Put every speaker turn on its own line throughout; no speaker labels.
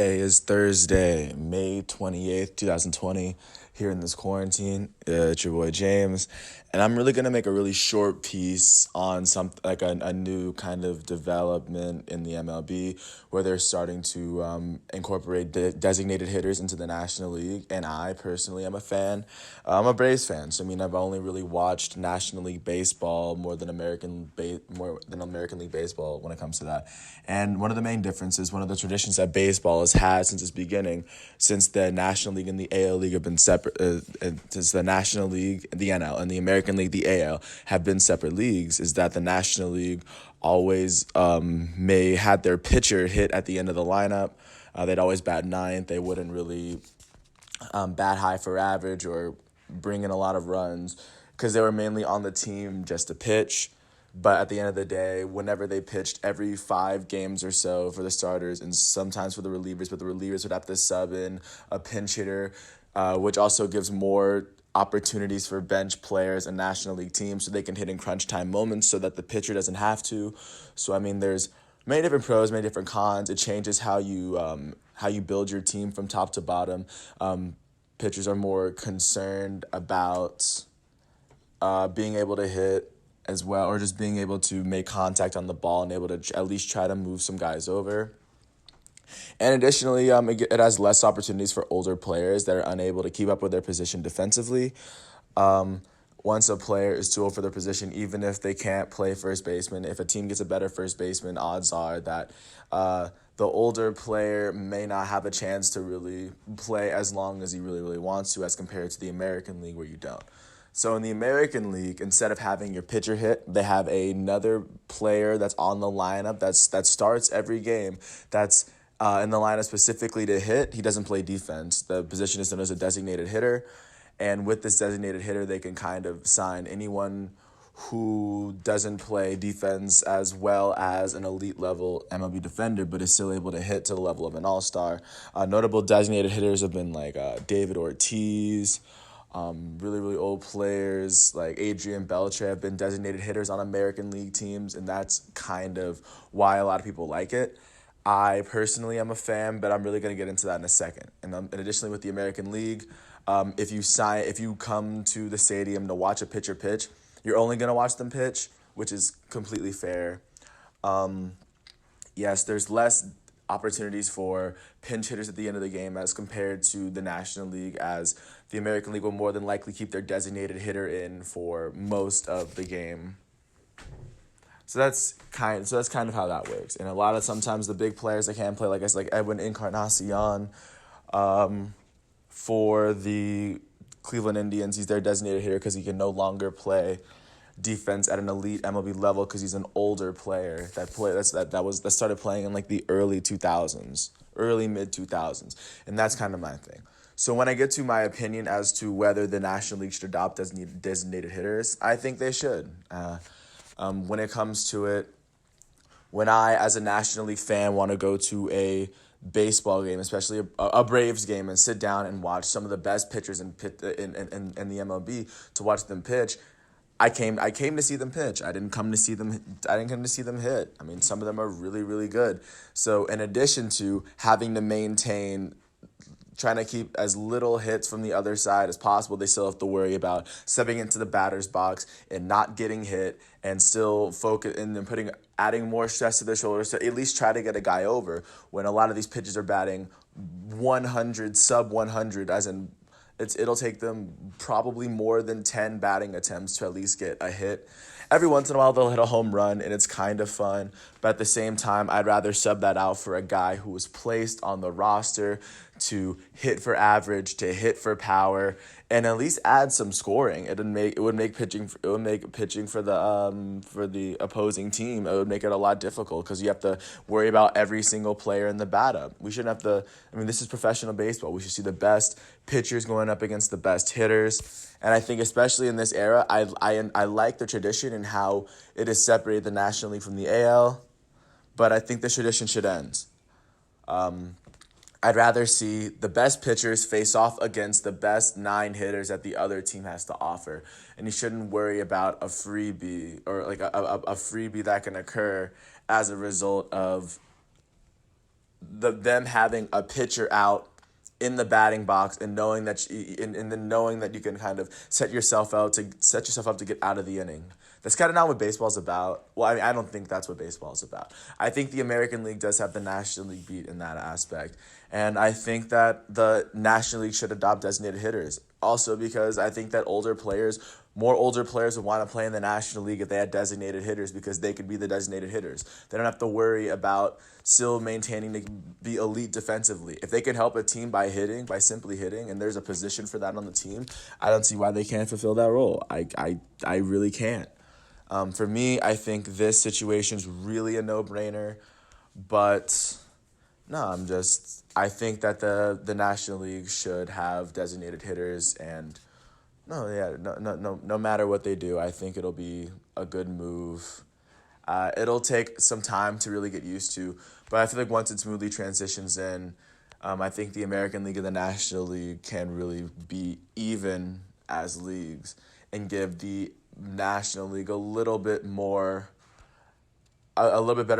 Today is Thursday, May 28th, 2020, here in this quarantine. It's your boy James, and I'm really going to make a really short piece on a new kind of development in the MLB where they're starting to incorporate designated hitters into the National League, and I personally am a fan. I'm a Braves fan, so I mean I've only really watched National League baseball more than American League baseball when it comes to that. And one of the main differences, one of the traditions that baseball has had since its beginning, since the National League and the AL League have been separate, since the National League, the NL, and the American League, the AL, have been separate leagues, is that the National League always may had their pitcher hit at the end of the lineup. They'd always bat ninth. They wouldn't really bat high for average or bring in a lot of runs because they were mainly on the team just to pitch. But at the end of the day, whenever they pitched every 5 games or so for the starters and sometimes for the relievers, but the relievers would have to sub in a pinch hitter, which also gives more opportunities for bench players and National League teams so they can hit in crunch time moments so that the pitcher doesn't have to. So, I mean, there's many different pros, many different cons. It changes how you build your team from top to bottom. Pitchers are more concerned about being able to hit as well, or just being able to make contact on the ball and able to at least try to move some guys over. And additionally, it has less opportunities for older players that are unable to keep up with their position defensively. Once a player is too old for their position, even if they can't play first baseman, if a team gets a better first baseman, odds are that the older player may not have a chance to really play as long as he really, really wants to as compared to the American League where you don't. So in the American League, instead of having your pitcher hit, they have another player that's on the lineup that starts every game that's in the lineup specifically to hit. He doesn't play defense. The position is known as a designated hitter. And with this designated hitter, they can kind of sign anyone who doesn't play defense as well as an elite level MLB defender, but is still able to hit to the level of an all-star. Notable designated hitters have been like David Ortiz. Really, really old players like Adrian Beltre have been designated hitters on American League teams, and that's kind of why a lot of people like it. I personally am a fan, but I'm really going to get into that in a second. And additionally, with the American League, if you come to the stadium to watch a pitcher pitch, you're only going to watch them pitch, which is completely fair. Yes, there's less opportunities for pinch hitters at the end of the game as compared to the National League, as the American League will more than likely keep their designated hitter in for most of the game. So that's kind of how that works. And a lot of sometimes the big players that can play, like I said, like Edwin Encarnacion, for the Cleveland Indians, he's their designated hitter because he can no longer play defense at an elite MLB level because he's an older player that started playing in like the early 2000s, early mid 2000s, and that's kind of my thing. So when I get to my opinion as to whether the National League should adopt designated hitters, I think they should. When it comes to it, when I, as a National League fan, want to go to a baseball game, especially a Braves game, and sit down and watch some of the best pitchers in the MLB to watch them pitch, I came to see them pitch. I didn't come to see them hit. I mean, some of them are really, really good. So in addition to having to maintain trying to keep as little hits from the other side as possible, they still have to worry about stepping into the batter's box and not getting hit, and still focus and then adding more stress to their shoulders to at least try to get a guy over when a lot of these pitchers are batting 100, sub 100, as in it'll take them probably more than 10 batting attempts to at least get a hit. Every once in a while, they'll hit a home run, and it's kind of fun. But at the same time, I'd rather sub that out for a guy who was placed on the roster to hit for average, to hit for power, and at least add some scoring. It would make pitching for the opposing team. It would make it a lot difficult because you have to worry about every single player in the bat-up. We shouldn't have to. I mean, this is professional baseball. We should see the best pitchers going up against the best hitters. And I think especially in this era, I like the tradition and how it has separated the National League from the AL, but I think the tradition should end. I'd rather see the best pitchers face off against the best 9 hitters that the other team has to offer. And you shouldn't worry about a freebie, or like a freebie that can occur as a result of them having a pitcher out in the batting box and knowing that and then knowing that you can kind of set yourself up to get out of the inning. That's kind of not what baseball's about. Well, I mean, I don't think that's what baseball's about. I think the American League does have the National League beat in that aspect. And I think that the National League should adopt designated hitters. Also because I think that more older players would want to play in the National League if they had designated hitters because they could be the designated hitters. They don't have to worry about still maintaining to be elite defensively. If they can help a team by simply hitting, and there's a position for that on the team, I don't see why they can't fulfill that role. I really can't. For me, I think this situation is really a no-brainer, but no, I think that the National League should have designated hitters, and no matter what they do, I think it'll be a good move. It'll take some time to really get used to, but I feel like once it smoothly transitions in, I think the American League and the National League can really be even as leagues and give the National League a little bit better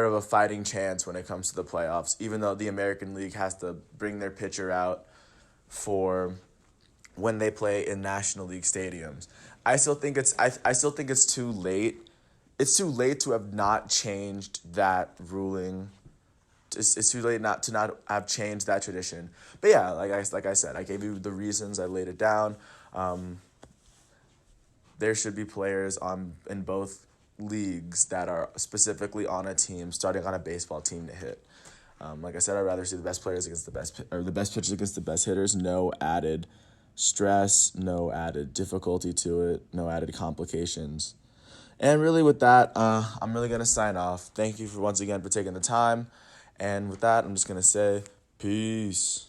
of a fighting chance when it comes to the playoffs, even though the American League has to bring their pitcher out for when they play in National League stadiums. I still think it's too late. It's too late to have not changed that ruling. It's too late not have changed that tradition. But yeah, like I said, I gave you the reasons. I laid it down. There should be players in both leagues that are specifically on a team, starting on a baseball team to hit. Like I said, I'd rather see the best players against the best pitchers against the best hitters. No added stress, no added difficulty to it, no added complications. And really, with that, I'm really gonna sign off. Thank you once again for taking the time. And with that, I'm just gonna say peace.